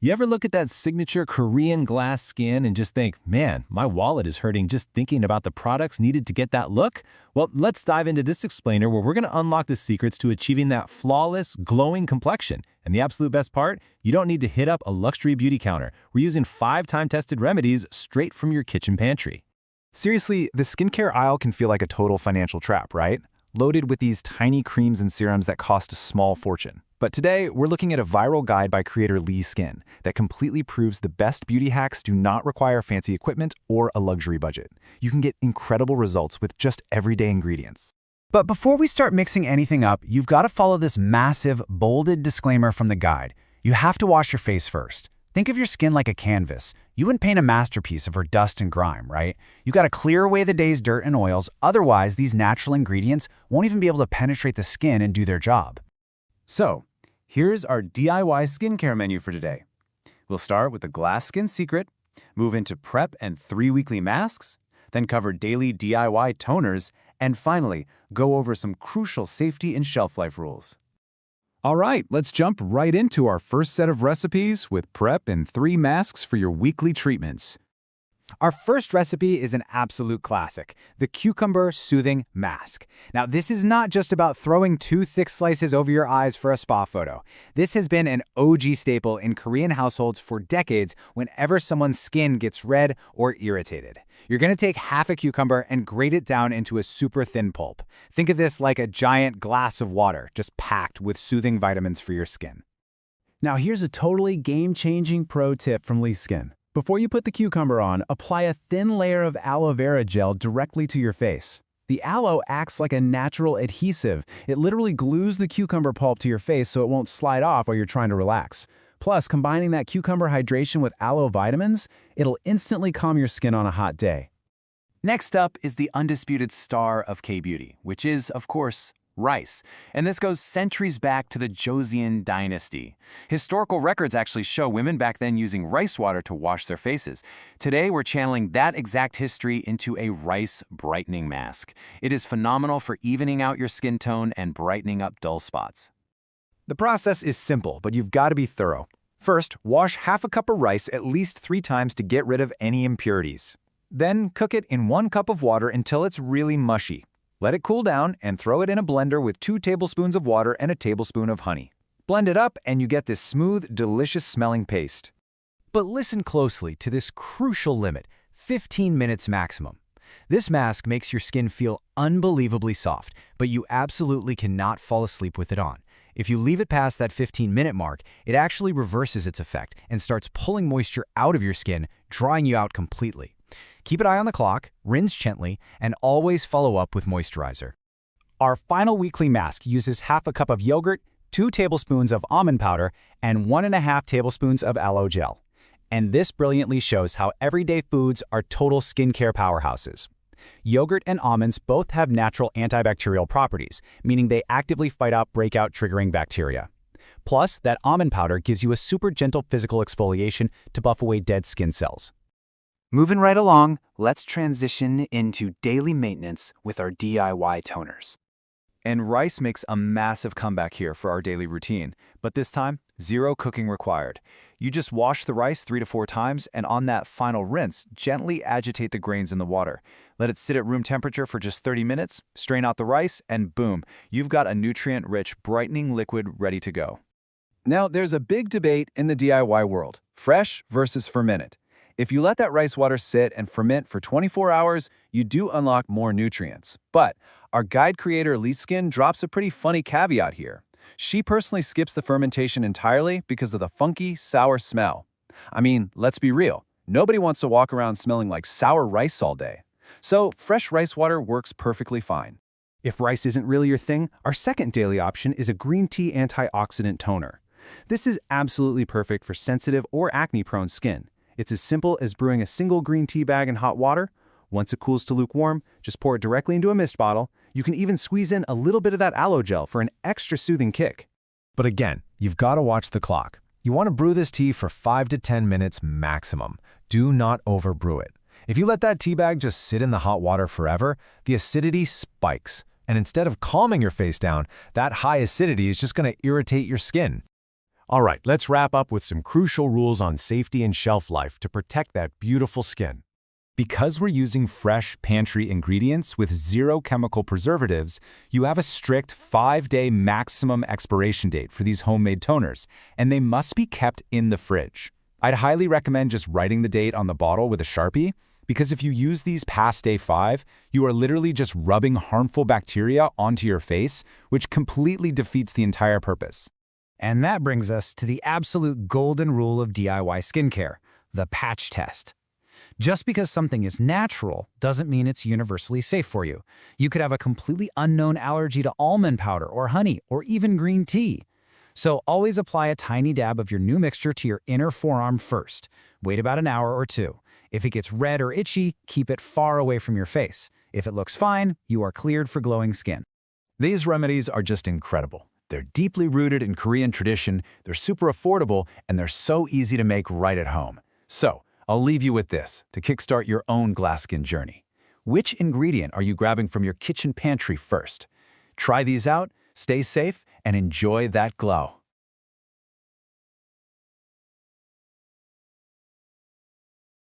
You ever look at that signature Korean glass skin and just think, man, my wallet is hurting just thinking about the products needed to get that look? Well, let's dive into this explainer where we're going to unlock the secrets to achieving that flawless, glowing complexion. And the absolute best part, you don't need to hit up a luxury beauty counter. We're using 5 time-tested remedies straight from your kitchen pantry. Seriously, the skincare aisle can feel like a total financial trap, right? Loaded with these tiny creams and serums that cost a small fortune. But today, we're looking at a viral guide by creator Lee Skin that completely proves the best beauty hacks do not require fancy equipment or a luxury budget. You can get incredible results with just everyday ingredients. But before we start mixing anything up, you've got to follow this massive, bolded disclaimer from the guide. You have to wash your face first. Think of your skin like a canvas. You wouldn't paint a masterpiece of her dust and grime, right? You got to clear away the day's dirt and oils, otherwise these natural ingredients won't even be able to penetrate the skin and do their job. So, here's our DIY skincare menu for today. We'll start with the Glass Skin Secret, move into prep and 3 weekly masks, then cover daily DIY toners, and finally, go over some crucial safety and shelf life rules. All right, let's jump right into our first set of recipes with prep and 3 masks for your weekly treatments. Our first recipe is an absolute classic, the Cucumber Soothing Mask. Now, this is not just about throwing 2 thick slices over your eyes for a spa photo. This has been an OG staple in Korean households for decades whenever someone's skin gets red or irritated. You're going to take half a cucumber and grate it down into a super thin pulp. Think of this like a giant glass of water, just packed with soothing vitamins for your skin. Now here's a totally game-changing pro tip from Lee Skin. Before you put the cucumber on, apply a thin layer of aloe vera gel directly to your face. The aloe acts like a natural adhesive. It literally glues the cucumber pulp to your face so it won't slide off while you're trying to relax. Plus, combining that cucumber hydration with aloe vitamins, it'll instantly calm your skin on a hot day. Next up is the undisputed star of K-beauty, which is, of course, rice. And this goes centuries back to the Joseon dynasty. Historical records actually show women back then using rice water to wash their faces. Today, we're channeling that exact history into a rice brightening mask. It is phenomenal for evening out your skin tone and brightening up dull spots. The process is simple, but you've got to be thorough. First, wash half a cup of rice at least 3 times to get rid of any impurities. Then, cook it in 1 cup of water until it's really mushy. Let it cool down and throw it in a blender with 2 tablespoons of water and a tablespoon of honey. Blend it up and you get this smooth, delicious-smelling paste. But listen closely to this crucial limit, 15 minutes maximum. This mask makes your skin feel unbelievably soft, but you absolutely cannot fall asleep with it on. If you leave it past that 15-minute mark, it actually reverses its effect and starts pulling moisture out of your skin, drying you out completely. Keep an eye on the clock, rinse gently, and always follow up with moisturizer. Our final weekly mask uses half a cup of yogurt, 2 tablespoons of almond powder, and 1.5 tablespoons of aloe gel. And this brilliantly shows how everyday foods are total skincare powerhouses. Yogurt and almonds both have natural antibacterial properties, meaning they actively fight out breakout triggering bacteria. Plus, that almond powder gives you a super gentle physical exfoliation to buff away dead skin cells. Moving right along, let's transition into daily maintenance with our DIY toners. And rice makes a massive comeback here for our daily routine, but this time, 0 cooking required. You just wash the rice 3 to 4 times, and on that final rinse, gently agitate the grains in the water. Let it sit at room temperature for just 30 minutes, strain out the rice, and boom, you've got a nutrient-rich, brightening liquid ready to go. Now, there's a big debate in the DIY world, fresh versus fermented. If you let that rice water sit and ferment for 24 hours, you do unlock more nutrients. But our guide creator Lee Skin drops a pretty funny caveat here. She personally skips the fermentation entirely because of the funky, sour smell. I mean, let's be real. Nobody wants to walk around smelling like sour rice all day. So fresh rice water works perfectly fine. If rice isn't really your thing, our second daily option is a green tea antioxidant toner. This is absolutely perfect for sensitive or acne-prone skin. It's as simple as brewing a single green tea bag in hot water. Once it cools to lukewarm, just pour it directly into a mist bottle. You can even squeeze in a little bit of that aloe gel for an extra soothing kick. But again, you've got to watch the clock. You want to brew this tea for 5 to 10 minutes maximum. Do not overbrew it. If you let that tea bag just sit in the hot water forever, the acidity spikes. And instead of calming your face down, that high acidity is just going to irritate your skin. All right, let's wrap up with some crucial rules on safety and shelf life to protect that beautiful skin. Because we're using fresh pantry ingredients with zero chemical preservatives, you have a strict 5-day maximum expiration date for these homemade toners, and they must be kept in the fridge. I'd highly recommend just writing the date on the bottle with a Sharpie, because if you use these past day 5, you are literally just rubbing harmful bacteria onto your face, which completely defeats the entire purpose. And that brings us to the absolute golden rule of DIY skincare, the patch test. Just because something is natural doesn't mean it's universally safe for you. You could have a completely unknown allergy to almond powder or honey or even green tea. So always apply a tiny dab of your new mixture to your inner forearm first. Wait about an hour or two. If it gets red or itchy, keep it far away from your face. If it looks fine, you are cleared for glowing skin. These remedies are just incredible. They're deeply rooted in Korean tradition, they're super affordable, and they're so easy to make right at home. So, I'll leave you with this to kickstart your own glass skin journey. Which ingredient are you grabbing from your kitchen pantry first? Try these out, stay safe, and enjoy that glow.